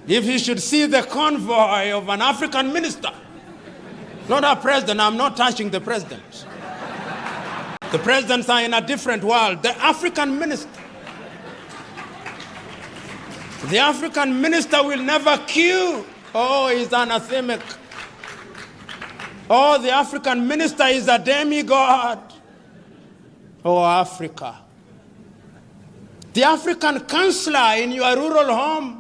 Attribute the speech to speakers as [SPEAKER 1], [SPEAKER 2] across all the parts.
[SPEAKER 1] If you should see the convoy of an African minister, not our president, I'm not touching the presidents. The presidents are in a different world. The African minister. The African minister will never queue. Oh, he's anathemic. Oh, the African minister is a demigod. Oh, Africa. The African counselor in your rural home,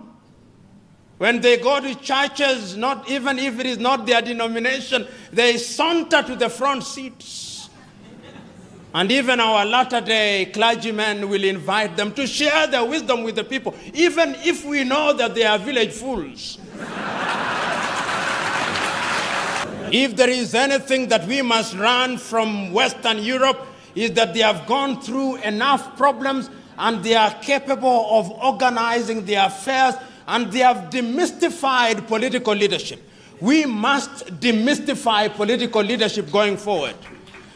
[SPEAKER 1] when they go to churches, not even if it is not their denomination, they saunter to the front seats. And even our latter-day clergymen will invite them to share their wisdom with the people, even if we know that they are village fools. If there is anything that we must learn from Western Europe, is that they have gone through enough problems and they are capable of organizing their affairs, and they have demystified political leadership. We must demystify political leadership going forward.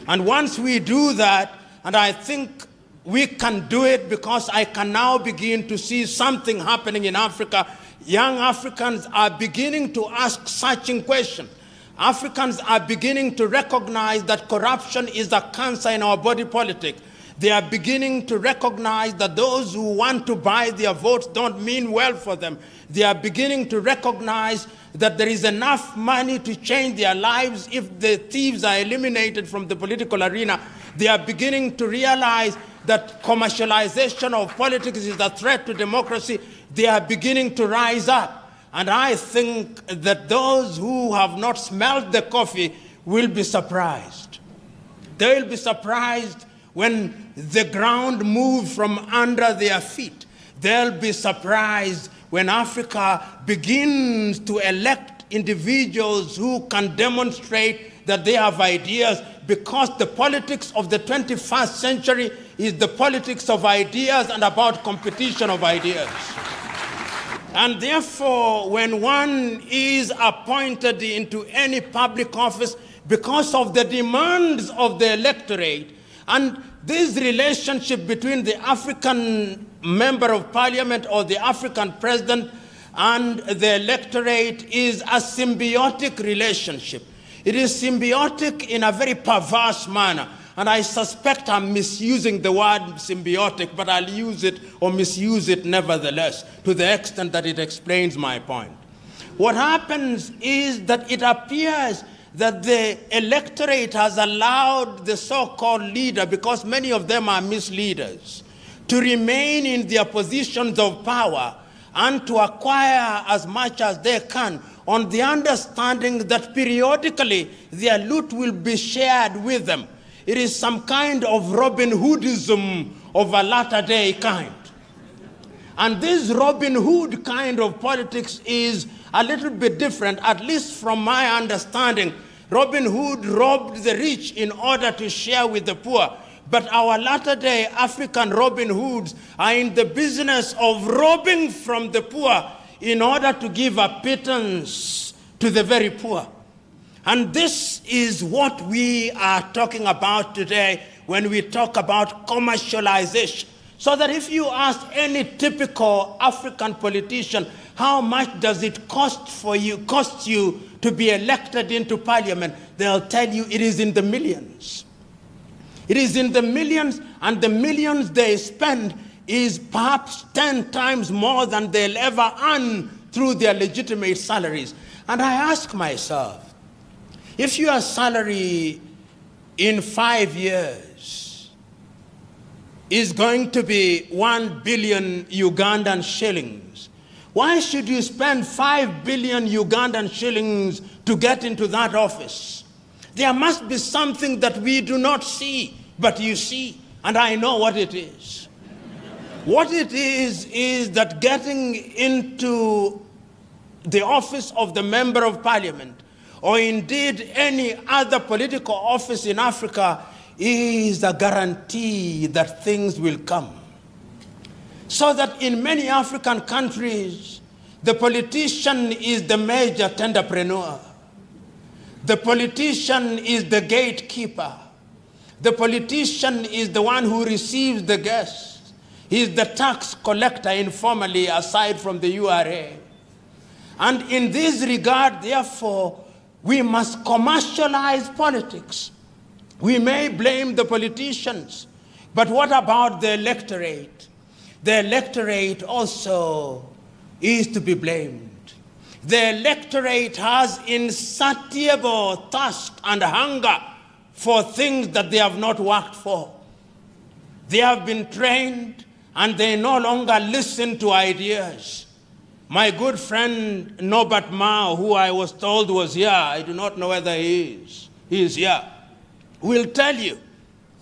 [SPEAKER 1] And once we do that, and I think we can do it because I can now begin to see something happening in Africa. Young Africans are beginning to ask searching questions. Africans are beginning to recognize that corruption is a cancer in our body politic. They are beginning to recognize that those who want to buy their votes don't mean well for them. They are beginning to recognize that there is enough money to change their lives if the thieves are eliminated from the political arena. They are beginning to realize that commercialization of politics is a threat to democracy. They are beginning to rise up. And I think that those who have not smelled the coffee will be surprised. They will be surprised when the ground moves from under their feet. They'll be surprised when Africa begins to elect individuals who can demonstrate that they have ideas, because the politics of the 21st century is the politics of ideas and about competition of ideas. And therefore, when one is appointed into any public office because of the demands of the electorate, and this relationship between the African member of parliament or the African president and the electorate is a symbiotic relationship. It is symbiotic in a very perverse manner. And I suspect I'm misusing the word symbiotic, but I'll use it or misuse it nevertheless, to the extent that it explains my point. What happens is that it appears that the electorate has allowed the so-called leader, because many of them are misleaders, to remain in their positions of power and to acquire as much as they can, on the understanding that periodically their loot will be shared with them. It is some kind of Robin Hoodism of a latter-day kind. And this Robin Hood kind of politics is a little bit different, at least from my understanding. Robin Hood robbed the rich in order to share with the poor. But our latter-day African Robin Hoods are in the business of robbing from the poor in order to give a pittance to the very poor. And this is what we are talking about today when we talk about commercialization. So that if you ask any typical African politician, how much does it cost you to be elected into parliament, they'll tell you it is in the millions. It is in the millions, and the millions they spend is perhaps 10 times more than they'll ever earn through their legitimate salaries. And I ask myself, if your salary in 5 years is going to be 1 billion Ugandan shillings, why should you spend 5 billion Ugandan shillings to get into that office? There must be something that we do not see, but you see, and I know what it is. What it is that getting into the office of the Member of Parliament, or indeed any other political office in Africa, is a guarantee that things will come. So that in many African countries, the politician is the major tenderpreneur. The politician is the gatekeeper. The politician is the one who receives the guests. He is the tax collector informally, aside from the URA. And in this regard, therefore, we must commercialize politics. We may blame the politicians, but what about the electorate? The electorate also is to be blamed. The electorate has insatiable thirst and hunger for things that they have not worked for. They have been trained and they no longer listen to ideas. My good friend Norbert Mao, who I was told was here, I do not know whether he is here, will tell you,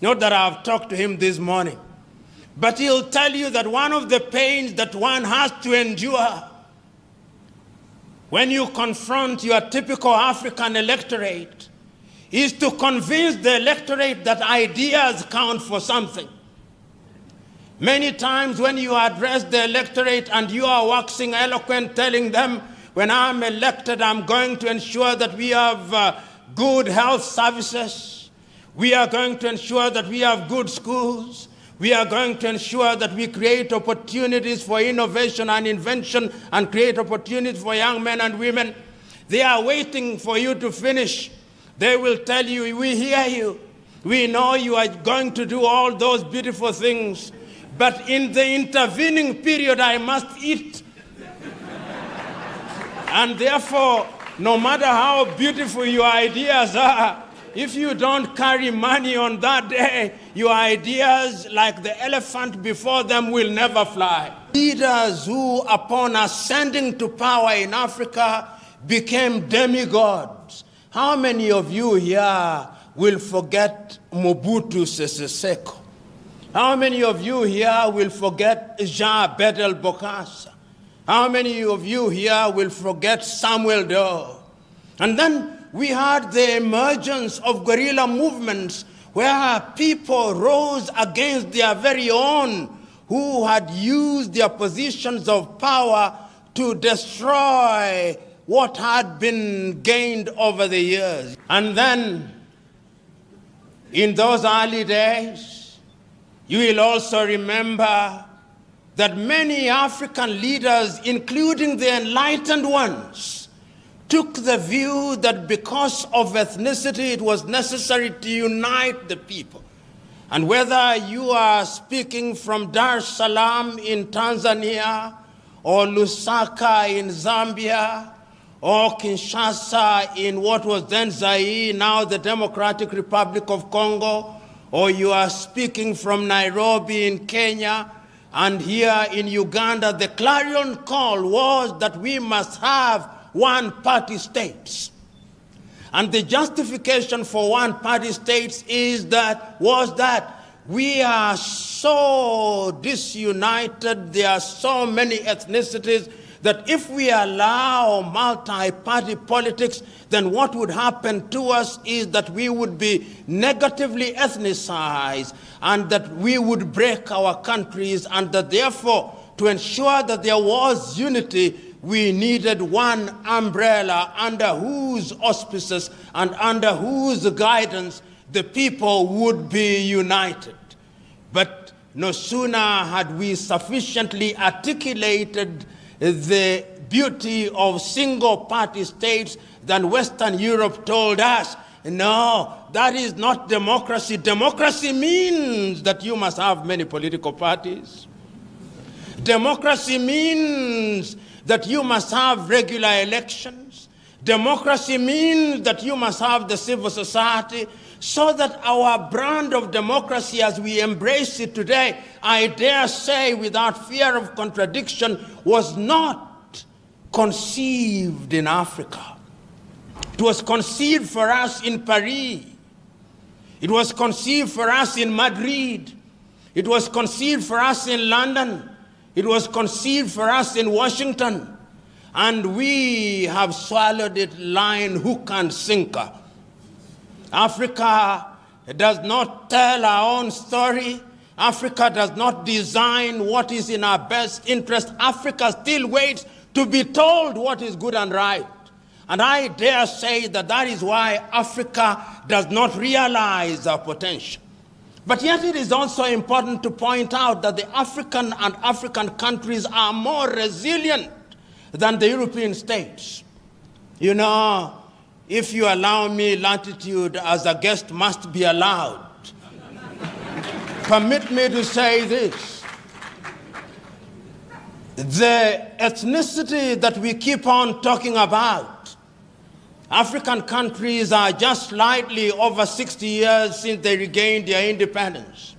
[SPEAKER 1] not that I have talked to him this morning, but he'll tell you that one of the pains that one has to endure when you confront your typical African electorate is to convince the electorate that ideas count for something. Many times when you address the electorate and you are waxing eloquent, telling them, when I'm elected, I'm going to ensure that we have good health services. We are going to ensure that we have good schools. We are going to ensure that we create opportunities for innovation and invention and create opportunities for young men and women. They are waiting for you to finish. They will tell you, we hear you. We know you are going to do all those beautiful things. But in the intervening period, I must eat. And therefore, no matter how beautiful your ideas are, if you don't carry money on that day, your ideas, like the elephant before them, will never fly. Leaders who, upon ascending to power in Africa, became demigods. How many of you here will forget Mobutu Sese Seko? How many of you here will forget Jean Bedel Bokassa? How many of you here will forget Samuel Doe? And then we had the emergence of guerrilla movements where people rose against their very own who had used their positions of power to destroy what had been gained over the years. And then, in those early days, you will also remember that many African leaders, including the enlightened ones, took the view that because of ethnicity, it was necessary to unite the people. And whether you are speaking from Dar es Salaam in Tanzania, or Lusaka in Zambia, or Kinshasa in what was then Zaire, now the Democratic Republic of Congo, or you are speaking from Nairobi in Kenya, and here in Uganda, the clarion call was that we must have one-party states. And the justification for one-party states was that we are so disunited, there are so many ethnicities, that if we allow multi-party politics, then what would happen to us is that we would be negatively ethnicized and that we would break our countries, and that therefore, to ensure that there was unity, we needed one umbrella under whose auspices and under whose guidance the people would be united. But no sooner had we sufficiently articulated the beauty of single-party states than Western Europe told us, no, that is not democracy. Democracy means that you must have many political parties. Democracy means that you must have regular elections. Democracy means that you must have the civil society, so that our brand of democracy as we embrace it today, I dare say without fear of contradiction, was not conceived in Africa. It was conceived for us in Paris. It was conceived for us in Madrid. It was conceived for us in London. It was conceived for us in Washington, and we have swallowed it line, hook, and sinker. Africa does not tell our own story. Africa does not design what is in our best interest. Africa still waits to be told what is good and right. And I dare say that that is why Africa does not realize our potential. But yet it is also important to point out that the African and African countries are more resilient than the European states. You know, if you allow me latitude as a guest must be allowed, permit me to say this. The ethnicity that we keep on talking about, African countries are just slightly over 60 years since they regained their independence.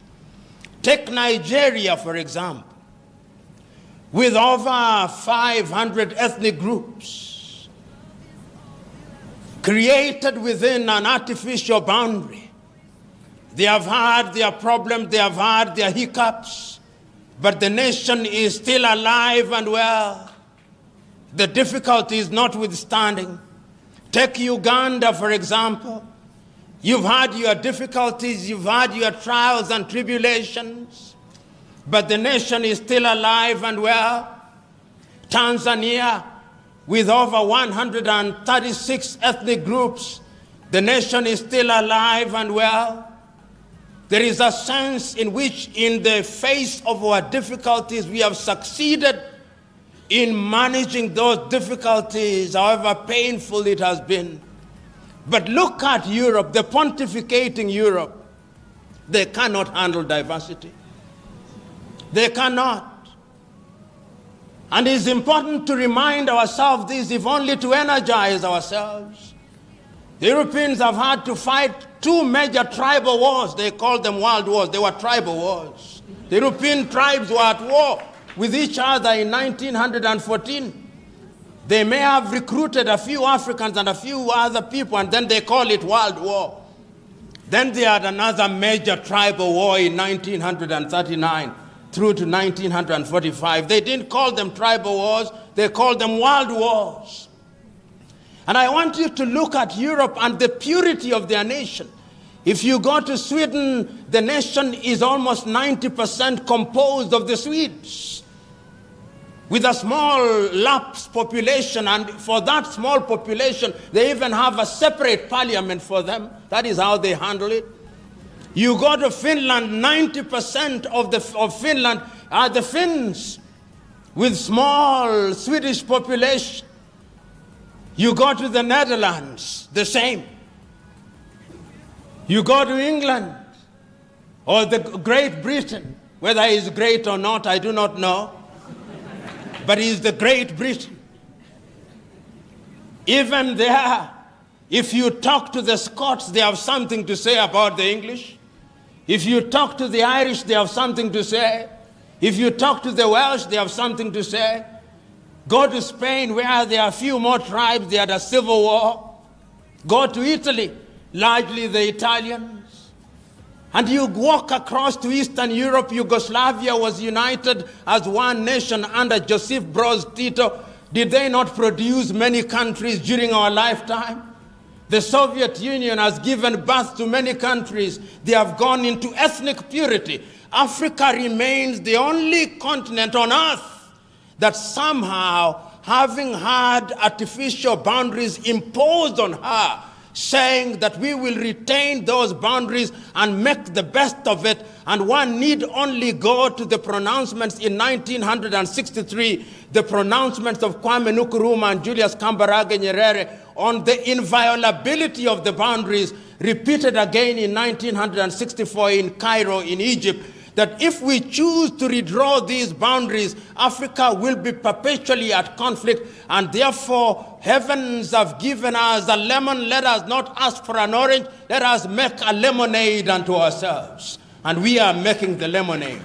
[SPEAKER 1] Take Nigeria, for example, with over 500 ethnic groups created within an artificial boundary. They have had their problems, they have had their hiccups, but the nation is still alive and well. The difficulties notwithstanding. Take Uganda, for example. You've had your difficulties, you've had your trials and tribulations, but the nation is still alive and well. Tanzania, with over 136 ethnic groups, the nation is still alive and well. There is a sense in which, in the face of our difficulties, we have succeeded in managing those difficulties, however painful it has been. But look at Europe, the pontificating Europe. They cannot handle diversity. They cannot. And it's important to remind ourselves this, if only to energize ourselves. The Europeans have had to fight two major tribal wars. They called them world wars. They were tribal wars. The European tribes were at war with each other in 1914. They may have recruited a few Africans and a few other people, and then they call it World War. Then they had another major tribal war in 1939 through to 1945. They didn't call them tribal wars, they called them world wars. And I want you to look at Europe and the purity of their nation. If you go to Sweden, the nation is almost 90% composed of the Swedes, with a small lapsed population, and for that small population, they even have a separate parliament for them. That is how they handle it. You go to Finland, 90% of Finland are the Finns, with small Swedish population. You go to the Netherlands, the same. You go to England, or the Great Britain, whether he's great or not, I do not know. But he's the Great Britain. Even there, if you talk to the Scots, they have something to say about the English. If you talk to the Irish, they have something to say. If you talk to the Welsh, they have something to say. Go to Spain, where there are a few more tribes, they had a civil war. Go to Italy, largely the Italians. And you walk across to Eastern Europe. Yugoslavia was united as one nation under Joseph Broz Tito. Did they not produce many countries during our lifetime? The Soviet Union has given birth to many countries. They have gone into ethnic purity. Africa remains the only continent on earth that somehow, having had artificial boundaries imposed on her, saying that we will retain those boundaries and make the best of it, and one need only go to the pronouncements in 1963, the pronouncements of Kwame Nkrumah and Julius Kambarage Nyerere on the inviolability of the boundaries, repeated again in 1964 in Cairo, in Egypt, that if we choose to redraw these boundaries, Africa will be perpetually at conflict, and therefore heavens have given us a lemon. Let us not ask for an orange. Let us make a lemonade unto ourselves. And we are making the lemonade.